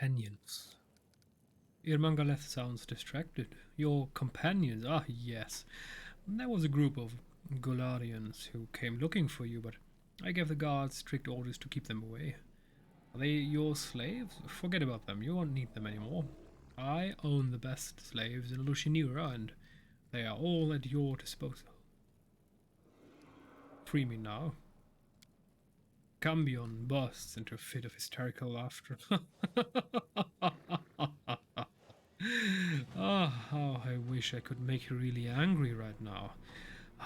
companions. Irmangaleth sounds distracted. Your companions? Ah, yes. There was a group of Golarians who came looking for you, but I gave the guards strict orders to keep them away. Are they your slaves? Forget about them. You won't need them anymore. I own the best slaves in Lushinira, and they are all at your disposal. Free me now. Cambion bursts into a fit of hysterical laughter. Ah, how I wish I could make you really angry right now.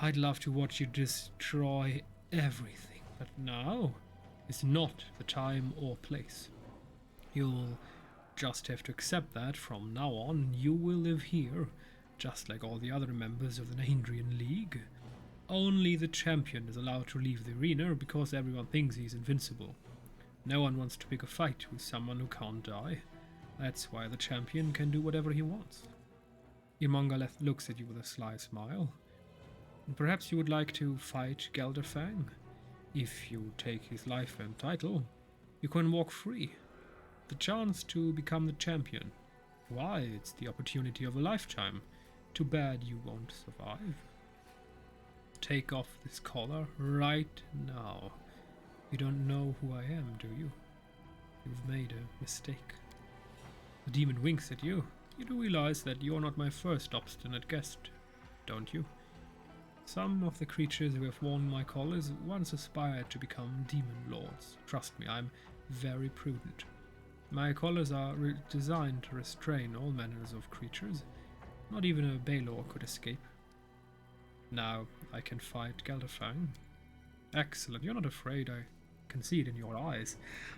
I'd love to watch you destroy everything, but now is not the time or place. You'll just have to accept that from now on you will live here, just like all the other members of the Nahindrian League. Only the champion is allowed to leave the arena because everyone thinks he's invincible. No one wants to pick a fight with someone who can't die. That's why the champion can do whatever he wants. Irmangaleth looks at you with a sly smile. Perhaps you would like to fight Gelderfang? If you take his life and title, you can walk free. The chance to become the champion. Why, it's the opportunity of a lifetime. Too bad you won't survive. Take off this collar right now. You don't know who I am, do you? You've made a mistake. The demon winks at you. You do realize that you're not my first obstinate guest, don't you? Some of the creatures who have worn my collars once aspired to become demon lords. Trust me, I'm very prudent. My collars are designed to restrain all manners of creatures. Not even a Baylor could escape. Now I can fight Gelderfang. Excellent, you're not afraid, I can see it in your eyes.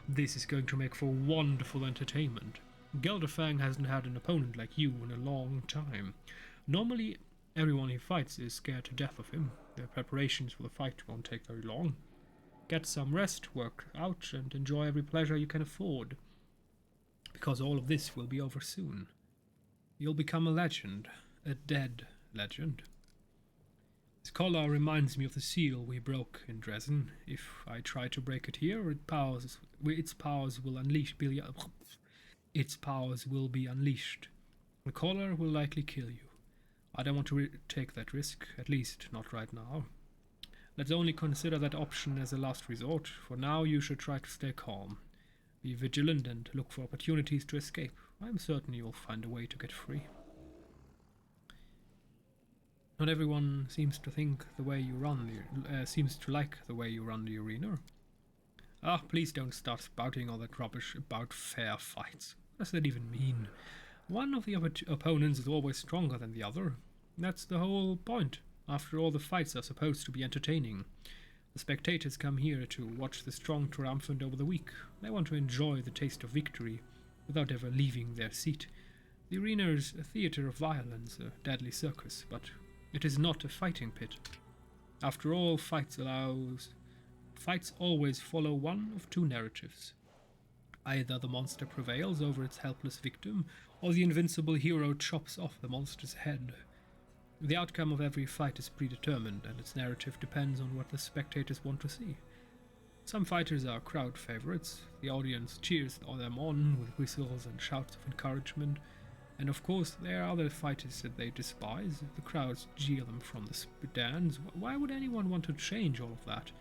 This is going to make for wonderful entertainment. Gelderfang hasn't had an opponent like you in a long time. Normally, everyone he fights is scared to death of him. The preparations for the fight won't take very long. Get some rest, work out, and enjoy every pleasure you can afford. Because all of this will be over soon. You'll become a legend. A dead legend. This collar reminds me of the seal we broke in Dresden. If I try to break it here, its powers will be unleashed. The collar will likely kill you. I don't want to take that risk, at least not right now. Let's only consider that option as a last resort. For now, you should try to stay calm. Be vigilant and look for opportunities to escape. I'm certain you'll find a way to get free. Not everyone seems to like the way you run the arena. Ah, please don't start spouting all that rubbish about fair fights. What does that even mean? One of the opponents is always stronger than the other. That's the whole point. After all, the fights are supposed to be entertaining. The spectators come here to watch the strong triumphant over the weak. They want to enjoy the taste of victory without ever leaving their seat. The arena is a theatre of violence, a deadly circus, but it is not a fighting pit. After all, fights always follow one of two narratives. Either the monster prevails over its helpless victim, or the invincible hero chops off the monster's head. The outcome of every fight is predetermined, and its narrative depends on what the spectators want to see. Some fighters are crowd favorites. The audience cheers them on with whistles and shouts of encouragement. And of course, there are other fighters that they despise. The crowds jeer them from the stands. Why would anyone want to change all of that?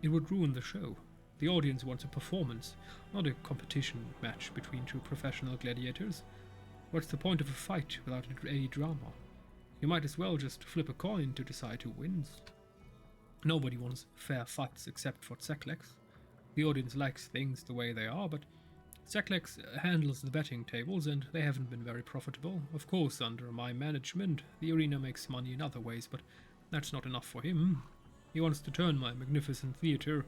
It would ruin the show. The audience wants a performance, not a competition match between two professional gladiators. What's the point of a fight without any drama? You might as well just flip a coin to decide who wins. Nobody wants fair fights except for Zeklex. The audience likes things the way they are, but Zeklex handles the betting tables and they haven't been very profitable. Of course, under my management, the arena makes money in other ways, but that's not enough for him. He wants to turn my magnificent theatre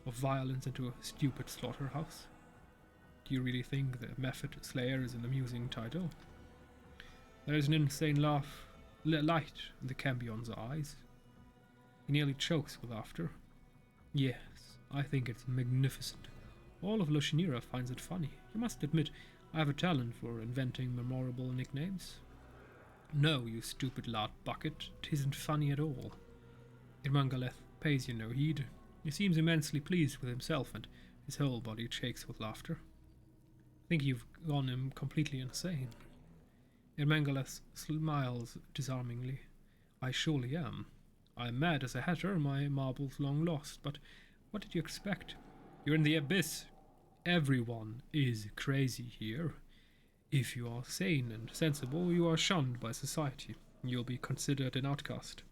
of violence into a stupid slaughterhouse. Do you really think the Method Slayer is an amusing title? There is an insane light in the Cambion's eyes. He nearly chokes with laughter. Yes, I think it's magnificent. All of Lushinira finds it funny. You must admit, I have a talent for inventing memorable nicknames. No, you stupid lard bucket, 'tisn't funny at all. Irmangaleth pays you no heed. He seems immensely pleased with himself, and his whole body shakes with laughter. I think you've gone him completely insane. Ermengalus smiles disarmingly. I surely am. I'm mad as a hatter, my marbles long lost, but what did you expect? You're in the abyss. Everyone is crazy here. If you are sane and sensible, you are shunned by society. You'll be considered an outcast.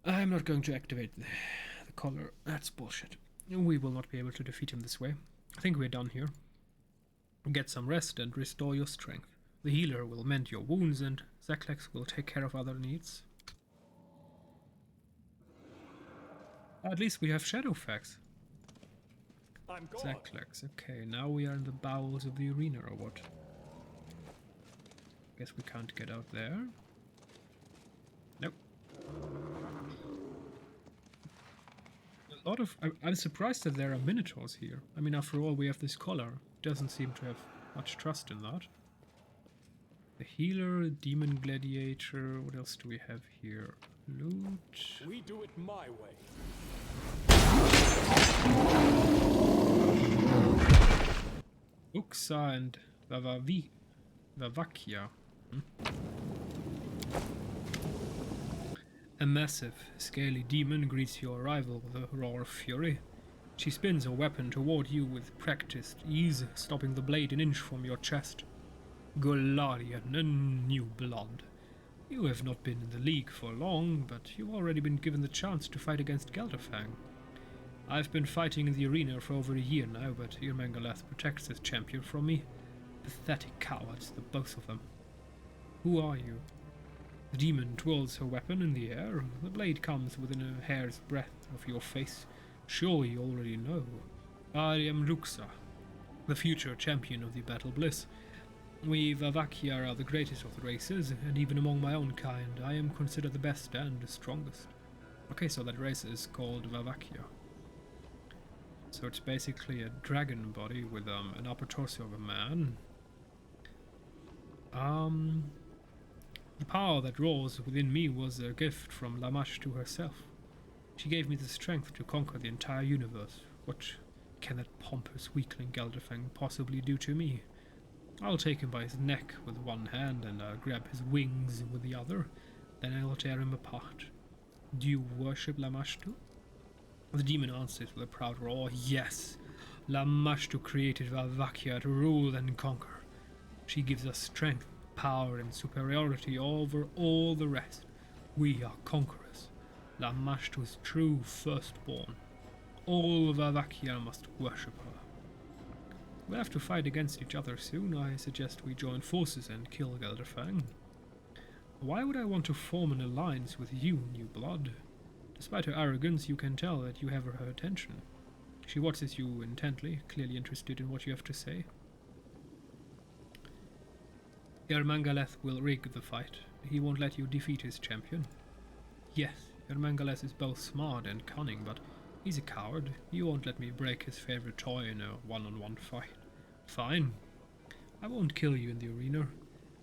I'm not going to activate the collar. That's bullshit. We will not be able to defeat him this way. I think we're done here. Get some rest and restore your strength. The healer will mend your wounds and Zaklex will take care of other needs. At least we have Shadowfax. Zaklex. Okay, now we are in the bowels of the arena or what? Guess we can't get out there. Nope. A lot of... I'm surprised that there are minotaurs here. I mean, after all, we have this collar. Doesn't seem to have much trust in that. The healer, demon gladiator. What else do we have here? Loot. We do it my way. Uxa and Vavakia. A massive, scaly demon greets your arrival with a roar of fury. She spins her weapon toward you with practiced ease, stopping the blade an inch from your chest. Galarian and new blood. You have not been in the League for long, but you've already been given the chance to fight against Gelderfang. I've been fighting in the arena for over a year now, but Irmangalath protects his champion from me. Pathetic cowards, the both of them. Who are you? The demon twirls her weapon in the air. The blade comes within a hair's breadth of your face. Sure, you already know. I am Luxa, the future champion of the Battle Bliss. We Vavakia are the greatest of the races, and even among my own kind, I am considered the best and the strongest. Okay, so that race is called Vavakia. So it's basically a dragon body with an upper torso of a man. The power that rose within me was a gift from Lamash to herself. She gave me the strength to conquer the entire universe. What can that pompous weakling Gelderfang possibly do to me? I'll take him by his neck with one hand and I'll grab his wings with the other. Then I'll tear him apart. Do you worship Lamashtu? The demon answers with a proud roar. Yes, Lamashtu created Valvakia to rule and conquer. She gives us strength, power and superiority over all the rest. We are conquerors. Lamashtu's true firstborn. All Valvakia must worship her. We'll have to fight against each other soon. I suggest we join forces and kill Gelderfang. Why would I want to form an alliance with you, new blood? Despite her arrogance, you can tell that you have her attention. She watches you intently, clearly interested in what you have to say. Ermangaleth will rig the fight. He won't let you defeat his champion. Yes, Ermangaleth is both smart and cunning, but he's a coward. He won't let me break his favorite toy in a one-on-one fight. Fine. I won't kill you in the arena.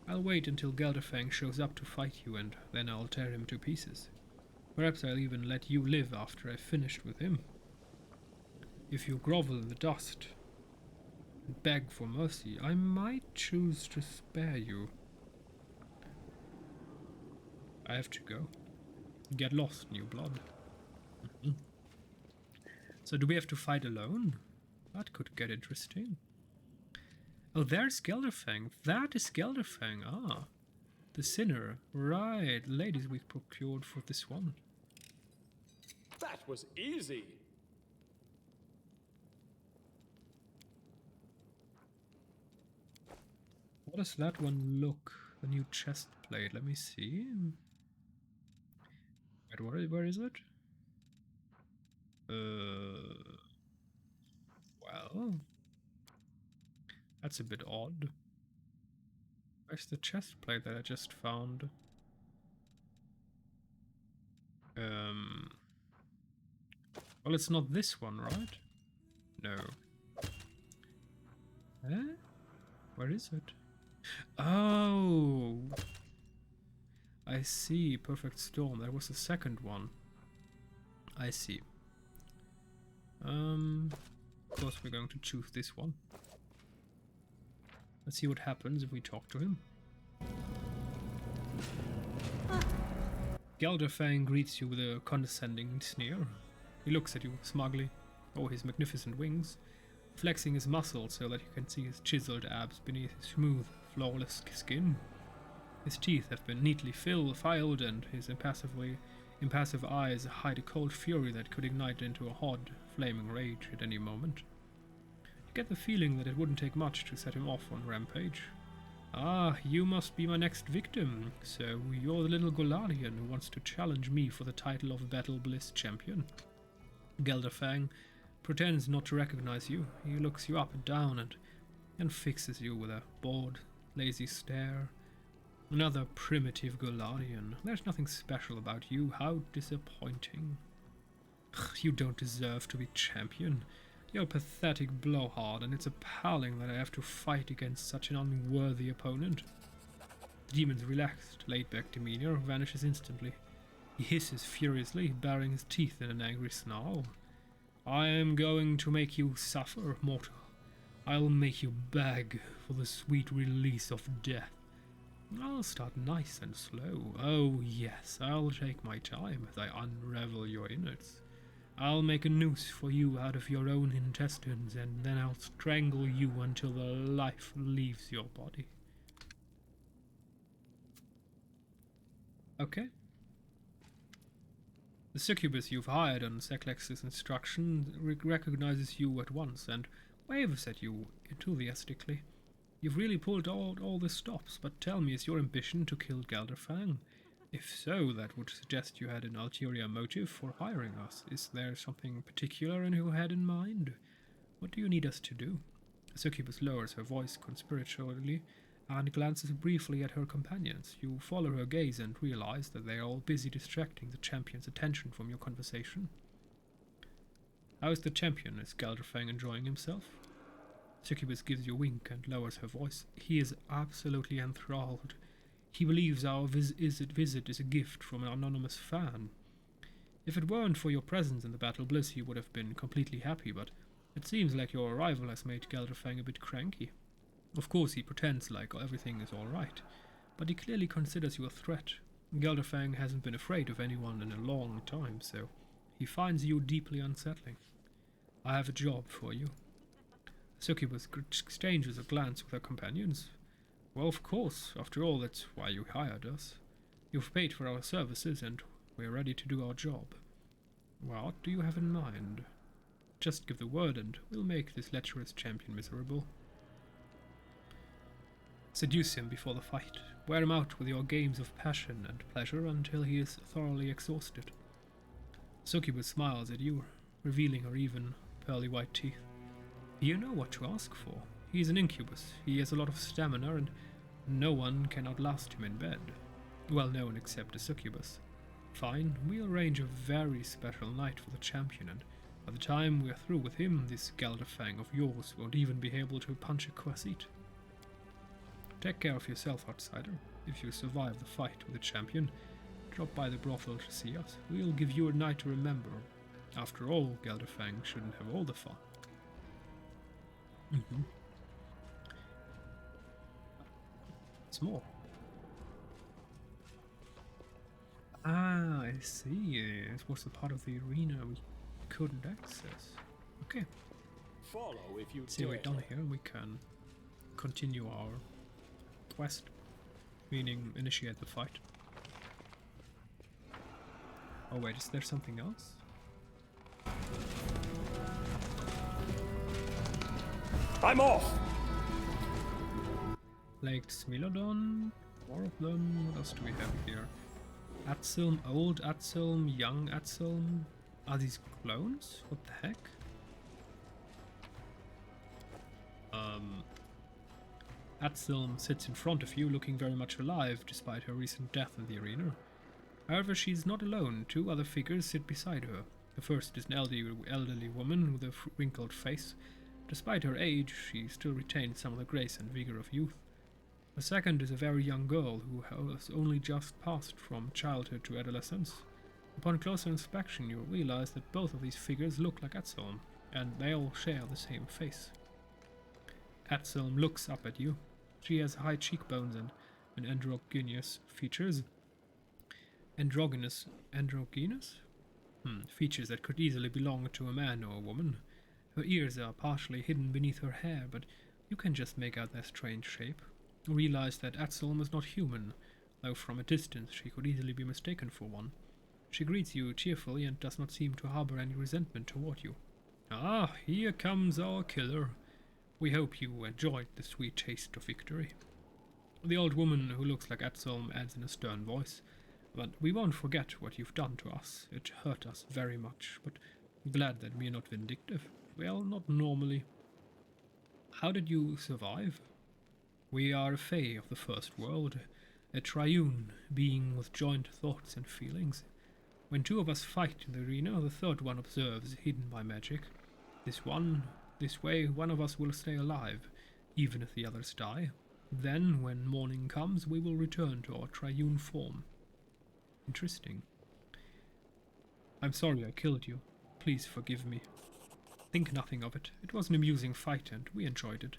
I'll wait until Gelderfang shows up to fight you, and then I'll tear him to pieces. Perhaps I'll even let you live after I've finished with him. If you grovel in the dust and beg for mercy, I might choose to spare you. I have to go. Get lost, new blood. So do we have to fight alone? That could get interesting. Oh, there's Gelderfang. That is Gelderfang. Ah. The sinner. Right. The ladies we procured for this one. That was easy. What does that one look? The new chest plate. Let me see. Wait, where is it? Well, that's a bit odd. Where's the chest plate that I just found? Well, it's not this one, right? No. Eh? Where is it? Oh! I see. Perfect Storm. There was a second one. I see. course we're going to choose this one. Let's see what happens if we talk to him. Gelderfang greets you with a condescending sneer. He looks at you smugly, over his magnificent wings, flexing his muscles so that you can see his chiseled abs beneath his smooth, flawless skin. His teeth have been neatly filed, and his impassive eyes hide a cold fury that could ignite into a hot, flaming rage at any moment. You get the feeling that it wouldn't take much to set him off on rampage. Ah, you must be my next victim, so you're the little Golarian who wants to challenge me for the title of Battle Bliss Champion. Gelderfang pretends not to recognize you. He looks you up and down and fixes you with a bored, lazy stare. Another primitive Golarian. There's nothing special about you. How disappointing. You don't deserve to be champion. You're a pathetic blowhard, and it's appalling that I have to fight against such an unworthy opponent. The demon's relaxed, laid-back demeanor vanishes instantly. He hisses furiously, baring his teeth in an angry snarl. I am going to make you suffer, mortal. I'll make you beg for the sweet release of death. I'll start nice and slow. Oh yes, I'll take my time as I unravel your innards. I'll make a noose for you out of your own intestines, and then I'll strangle you until the life leaves your body. Okay. The succubus you've hired on Seklex's instruction recognizes you at once and waves at you enthusiastically. You've really pulled out all the stops, but tell me, is your ambition to kill Gelderfang? If so, that would suggest you had an ulterior motive for hiring us. Is there something particular in your head in mind? What do you need us to do? Succubus lowers her voice conspiratorially and glances briefly at her companions. You follow her gaze and realize that they are all busy distracting the champion's attention from your conversation. How is the champion? Is Gelderfang enjoying himself? Succubus gives you a wink and lowers her voice. He is absolutely enthralled. He believes our visit is a gift from an anonymous fan. If it weren't for your presence in the Battle Bliss, he would have been completely happy, but it seems like your arrival has made Gelderfang a bit cranky. Of course, he pretends like everything is alright, but he clearly considers you a threat. Gelderfang hasn't been afraid of anyone in a long time, so he finds you deeply unsettling. I have a job for you. Succubus exchanges a glance with her companions. Well, of course. After all, that's why you hired us. You've paid for our services, and we're ready to do our job. What do you have in mind? Just give the word, and we'll make this lecherous champion miserable. Seduce him before the fight. Wear him out with your games of passion and pleasure until he is thoroughly exhausted. Succubus smiles at you, revealing her even, pearly white teeth. You know what to ask for. He is an incubus. He has a lot of stamina, and no one can outlast him in bed. Well, no one except a succubus. Fine, we'll arrange a very special night for the champion, and by the time we're through with him, this Gelderfang of yours won't even be able to punch a quasit. Take care of yourself, outsider. If you survive the fight with the champion, drop by the brothel to see us. We'll give you a night to remember. After all, Gelderfang shouldn't have all the fun. It's more. Ah, I see. It was a part of the arena we couldn't access. Okay. Follow if you See, we're done here. We can continue our quest, meaning initiate the fight. Oh wait, is there something else? I'm off! Lake Smilodon, more of them. What else do we have here? Atzelm, old Atzelm, young Atzelm. Are these clones? What the heck? Atzelm sits in front of you, looking very much alive, despite her recent death in the arena. However, she's not alone. Two other figures sit beside her. The first is an elderly woman with a wrinkled face. Despite her age, she still retains some of the grace and vigor of youth. The second is a very young girl who has only just passed from childhood to adolescence. Upon closer inspection, you realize that both of these figures look like Atzelm. and they all share the same face. Atselm looks up at you. She has high cheekbones and androgynous features. Androgynous? Features that could easily belong to a man or a woman. Her ears are partially hidden beneath her hair, but you can just make out their strange shape. Realize that Atselm is not human, though from a distance she could easily be mistaken for one. She greets you cheerfully and does not seem to harbor any resentment toward you. Ah, here comes our killer. We hope you enjoyed the sweet taste of victory. The old woman who looks like Atselm adds in a stern voice, but we won't forget what you've done to us. It hurt us very much, but glad that we are not vindictive. Well, not normally. How did you survive? We are a fae of the first world, a triune being with joint thoughts and feelings. When two of us fight in the arena, the third one observes, hidden by magic. This way, one of us will stay alive, even if the others die. Then, when morning comes, we will return to our triune form. Interesting. I'm sorry I killed you. Please forgive me. Think nothing of it. It was an amusing fight and we enjoyed it.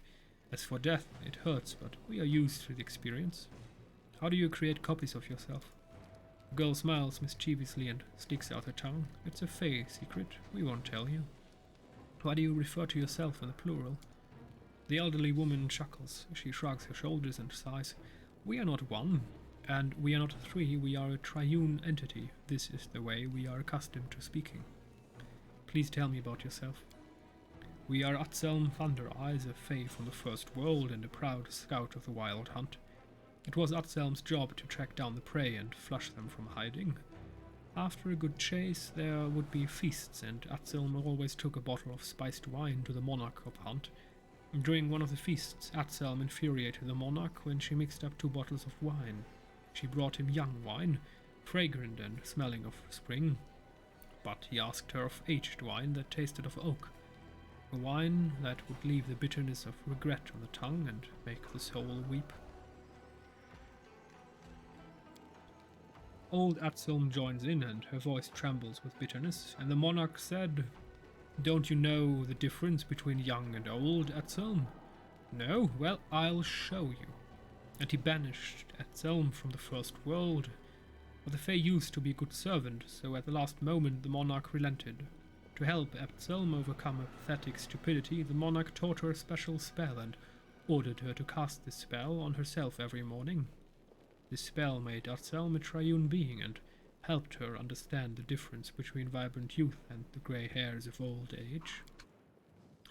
As for death, it hurts, but we are used to the experience. How do you create copies of yourself? The girl smiles mischievously and sticks out her tongue. It's a fae secret. We won't tell you. Why do you refer to yourself in the plural? The elderly woman chuckles. She shrugs her shoulders and sighs. We are not one, and we are not three. We are a triune entity. This is the way we are accustomed to speaking. Please tell me about yourself. We are Atselm Thundereyes, a fae from the first world and a proud scout of the Wild Hunt. It was Atselm's job to track down the prey and flush them from hiding. After a good chase, there would be feasts, and Atselm always took a bottle of spiced wine to the monarch of the hunt. During one of the feasts, Atselm infuriated the monarch when she mixed up 2 bottles of wine. She brought him young wine, fragrant and smelling of spring, but he asked her of aged wine that tasted of oak. A wine that would leave the bitterness of regret on the tongue and make the soul weep. Old Atselm joins in and her voice trembles with bitterness, and the monarch said, "Don't you know the difference between young and old, Atselm?" "No? Well, I'll show you." And he banished Atselm from the first world. But the fae used to be a good servant, so at the last moment the monarch relented. To help Atselm overcome her pathetic stupidity, the monarch taught her a special spell and ordered her to cast this spell on herself every morning. This spell made Atselm a triune being and helped her understand the difference between vibrant youth and the grey hairs of old age.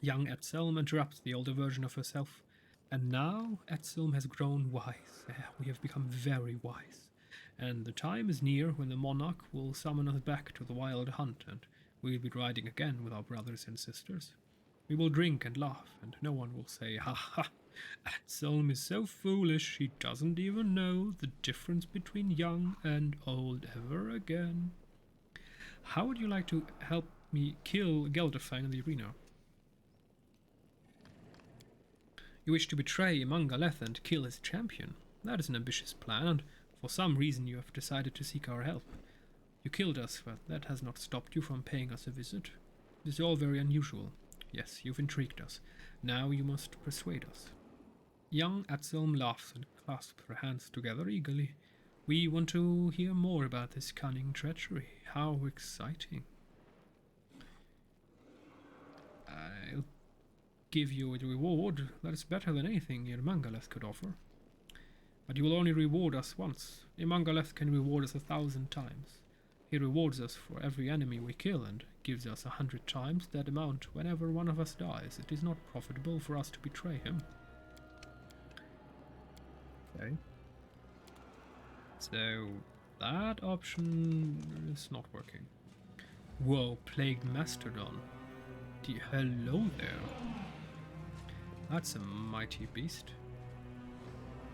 Young Atselm interrupts the older version of herself, and now Atselm has grown wise. We have become very wise, and the time is near when the monarch will summon us back to the wild hunt, and we'll be riding again with our brothers and sisters. We will drink and laugh, and no one will say, "Ha ha, Atselm is so foolish, she doesn't even know the difference between young and old ever again." How would you like to help me kill Gelderfang in the arena? You wish to betray Mangaleth and kill his champion. That is an ambitious plan, and for some reason you have decided to seek our help. You killed us, but that has not stopped you from paying us a visit. It is all very unusual. Yes, you've intrigued us. Now you must persuade us. Young Atselm laughs and clasps her hands together eagerly. We want to hear more about this cunning treachery. How exciting. I'll give you a reward that is better than anything Irmangaleth could offer. But you will only reward us once. Irmangaleth can reward us 1,000 times. He rewards us for every enemy we kill and gives us 100 times that amount whenever one of us dies. It is not profitable for us to betray him. Okay. So that option is not working. Whoa, Plagued Mastodon. Hello there. That's a mighty beast.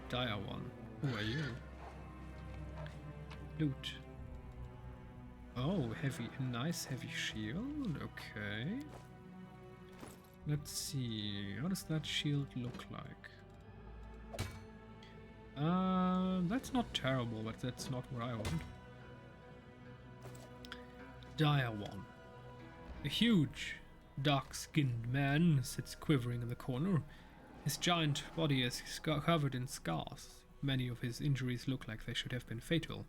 Dire one. Who are you? Loot. Oh, nice heavy shield. Okay. Let's see. How does that shield look like? That's not terrible, but that's not what I want. Dire one. A huge, dark-skinned man sits quivering in the corner. His giant body is covered in scars. Many of his injuries look like they should have been fatal,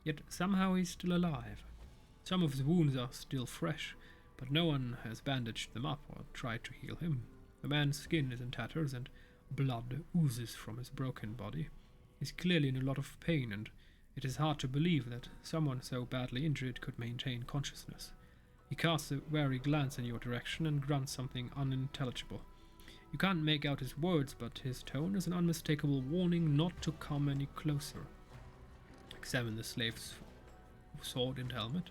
yet somehow he's still alive. Some of his wounds are still fresh, but no one has bandaged them up or tried to heal him. The man's skin is in tatters and blood oozes from his broken body. He's clearly in a lot of pain, and it is hard to believe that someone so badly injured could maintain consciousness. He casts a wary glance in your direction and grunts something unintelligible. You can't make out his words, but his tone is an unmistakable warning not to come any closer. Examine the slave's sword and helmet.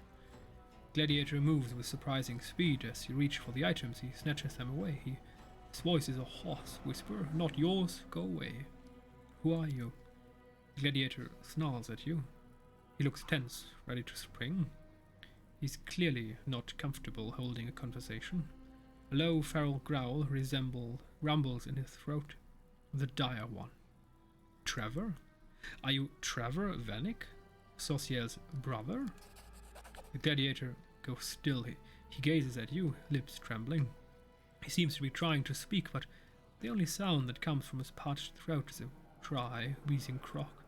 Gladiator moves with surprising speed. As you reach for the items, he snatches them away. His voice is a hoarse whisper. Not yours, go away. Who are you? Gladiator snarls at you. He looks tense, ready to spring. He's clearly not comfortable holding a conversation. A low feral growl rumbles in his throat. The dire one. Trevor? Are you Trevor Vanek? Saucier's brother? The gladiator goes still. He gazes at you, lips trembling. He seems to be trying to speak, but the only sound that comes from his parched throat is a dry, wheezing croak.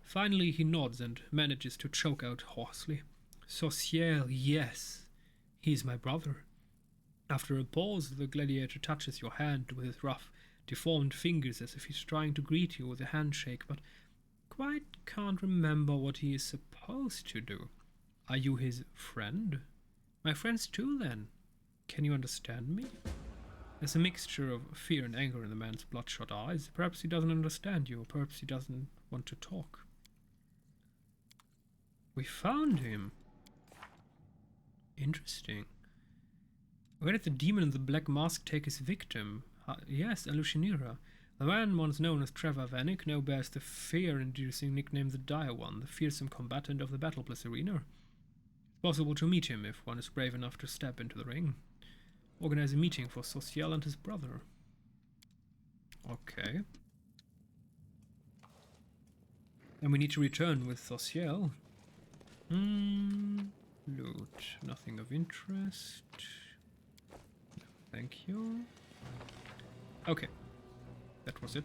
Finally he nods and manages to choke out hoarsely. Saucier, yes. He's my brother. After a pause, the gladiator touches your hand with his rough, deformed fingers as if he's trying to greet you with a handshake, but quite can't remember what he is supposed to do. Are you his friend? My friends too, then. Can you understand me? There's a mixture of fear and anger in the man's bloodshot eyes. Perhaps he doesn't understand you, or perhaps he doesn't want to talk. We found him. Interesting. Where did the demon in the black mask take his victim? Yes, Alushinira. The man once known as Trevor Vanek now bears the fear-inducing nickname the Dire One, the fearsome combatant of the Battle Bliss arena. It's possible to meet him if one is brave enough to step into the ring. Organize a meeting for Social and his brother. Okay. And we need to return with Social. Loot. Nothing of interest. No, thank you. Okay. That was it.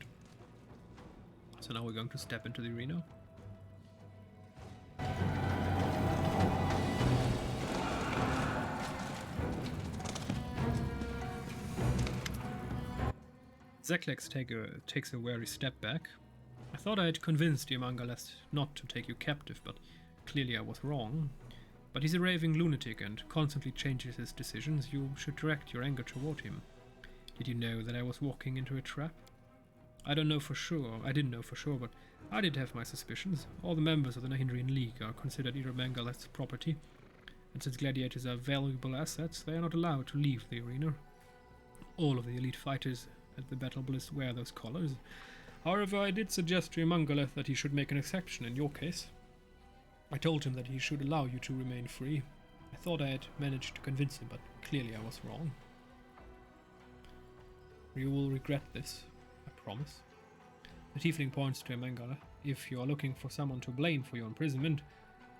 So now we're going to step into the arena. Zeklex takes a wary step back. I thought I had convinced Imangaleth not to take you captive, but clearly I was wrong. But he's a raving lunatic and constantly changes his decisions. You should direct your anger toward him. Did you know that I was walking into a trap? I didn't know for sure, but I did have my suspicions. All the members of the Nahindrian League are considered Imangaleth's property, and since gladiators are valuable assets, they are not allowed to leave the arena. All of the elite fighters at the Battle Bliss wear those collars. However, I did suggest to Imangaleth that he should make an exception in your case. I told him that he should allow you to remain free. I thought I had managed to convince him, but clearly I was wrong. You will regret this, I promise. The tiefling points to Imangaleth. If you are looking for someone to blame for your imprisonment,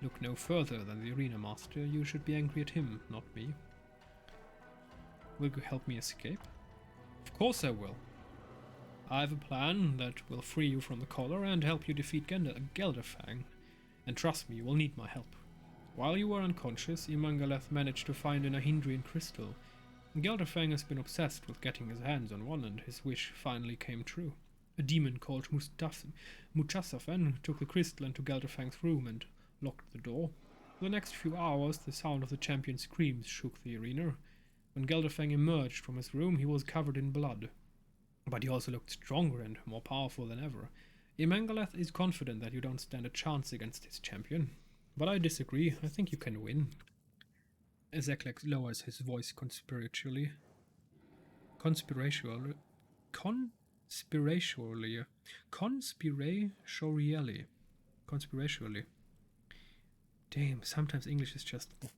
look no further than the arena master. You should be angry at him, not me. Will you help me escape? Of course I will. I have a plan that will free you from the collar and help you defeat Gelderfang. And trust me, you will need my help. While you were unconscious, Imangaleth managed to find a Nahindrian crystal. Gelderfang has been obsessed with getting his hands on one, and his wish finally came true. A demon called Muchasafen took the crystal into Gelderfang's room and locked the door. For the next few hours, the sound of the champion's screams shook the arena. When Gelderfang emerged from his room, he was covered in blood. But he also looked stronger and more powerful than ever. Imangaleth is confident that you don't stand a chance against his champion. But I disagree. I think you can win. Zeklex lowers his voice conspiratorially. Conspiratorially. Damn, sometimes English is just... I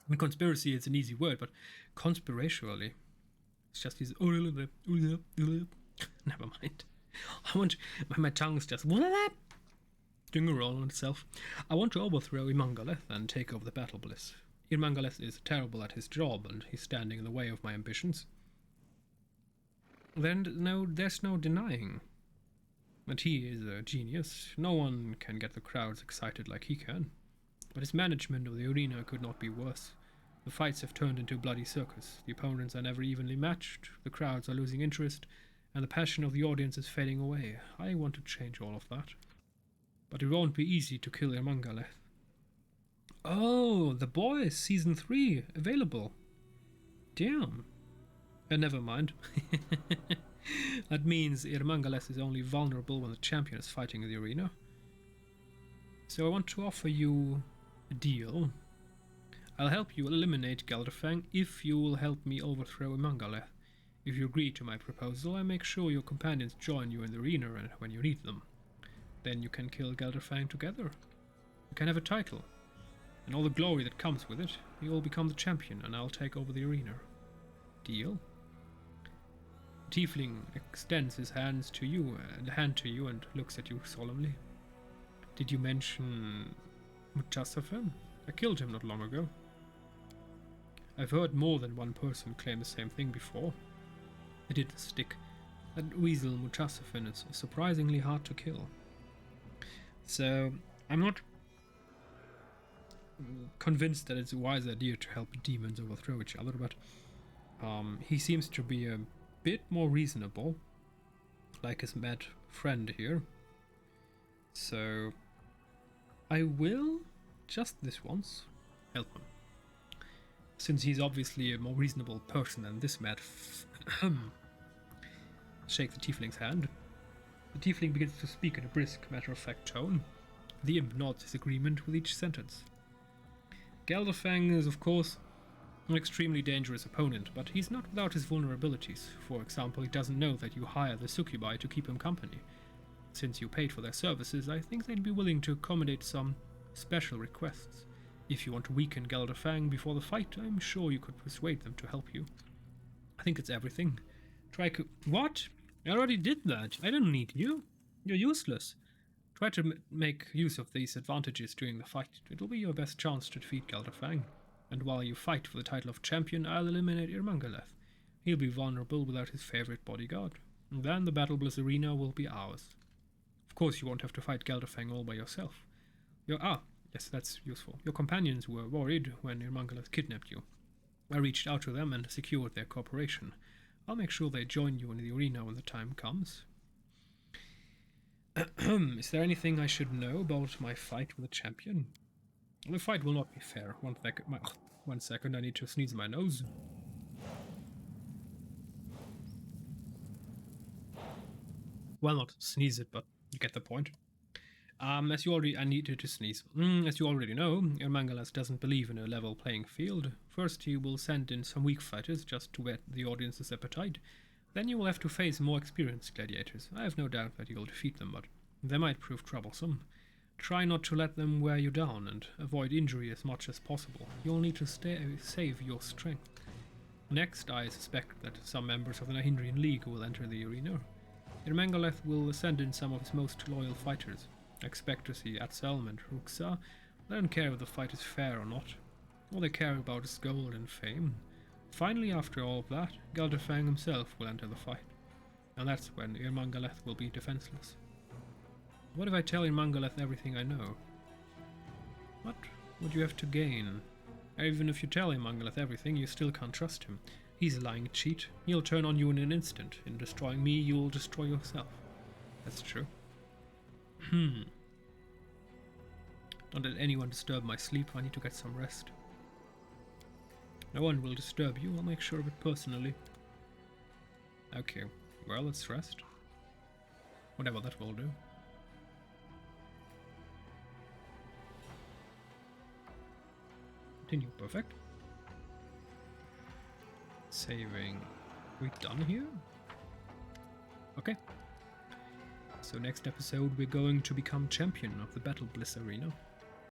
mean, conspiracy is an easy word, but conspiratorially. It's just these... Never mind. My tongue's just... doing a roll on itself. I want to overthrow Imangaleth and take over the Battle Bliss. Irmangaleth is terrible at his job, and he's standing in the way of my ambitions. Then there's no denying that he is a genius. No one can get the crowds excited like he can. But his management of the arena could not be worse. The fights have turned into a bloody circus. The opponents are never evenly matched, the crowds are losing interest, and the passion of the audience is fading away. I want to change all of that. But it won't be easy to kill Irmangaleth. Oh, The Boys, Season 3, available. Damn. Never mind. That means Irmangaleth is only vulnerable when the champion is fighting in the arena. So I want to offer you a deal. I'll help you eliminate Gelderfang if you will help me overthrow Irmangaleth. If you agree to my proposal, I make sure your companions join you in the arena when you need them. Then you can kill Gelderfang together. You can have a title, and all the glory that comes with it. You will become the champion, and I'll take over the arena. Deal? The tiefling extends his hand to you and looks at you solemnly. Did you mention Mutasafen? I killed him not long ago. I've heard more than one person claim the same thing before. It didn't stick. That weasel Mutasafen is surprisingly hard to kill. So, I'm not convinced that it's a wise idea to help demons overthrow each other, but he seems to be a bit more reasonable, like his mad friend here. So, I will, just this once, help him. Since he's obviously a more reasonable person than this mad Shake the tiefling's hand. The tiefling begins to speak in a brisk, matter-of-fact tone. The imp nods his agreement with each sentence. Gelderfang is, of course, an extremely dangerous opponent, but he's not without his vulnerabilities. For example, he doesn't know that you hire the succubi to keep him company. Since you paid for their services, I think they'd be willing to accommodate some special requests. If you want to weaken Gelderfang before the fight, I'm sure you could persuade them to help you. I think it's everything. What? I already did that. I don't need you. You're useless. Try to make use of these advantages during the fight. It will be your best chance to defeat Gelderfang. And while you fight for the title of champion, I'll eliminate Irmangaleth. He'll be vulnerable without his favorite bodyguard. And then the Battle Bliss arena will be ours. Of course, you won't have to fight Gelderfang all by yourself. Yes, that's useful. Your companions were worried when Irmangaleth kidnapped you. I reached out to them and secured their cooperation. I'll make sure they join you in the arena when the time comes. Is there anything I should know about my fight with the champion? The fight will not be fair. One second, I need to sneeze my nose. Well, not sneeze it, but you get the point. I needed to sneeze. As you already know, Irmangaleth doesn't believe in a level playing field. First, he will send in some weak fighters just to whet the audience's appetite. Then you will have to face more experienced gladiators. I have no doubt that you will defeat them, but they might prove troublesome. Try not to let them wear you down and avoid injury as much as possible. You'll need to save your strength. Next, I suspect that some members of the Nahindrian League will enter the arena. Irmangaleth will send in some of his most loyal fighters. I expect to see Atselm and Ruxa. They don't care if the fight is fair or not. All they care about is gold and fame. Finally, after all of that, Gelderfang himself will enter the fight. And that's when Irmangaleth will be defenseless. What if I tell Irmangaleth everything I know? What would you have to gain? Even if you tell Irmangaleth everything, you still can't trust him. He's a lying cheat. He'll turn on you in an instant. In destroying me, you'll destroy yourself. That's true. Don't let anyone disturb my sleep. I need to get some rest. No one will disturb you. I'll make sure of it personally. Okay, well, let's rest. Whatever that will do. Continue. Perfect. Saving. We done here? Okay. So next episode we're going to become champion of the Battle Bliss Arena.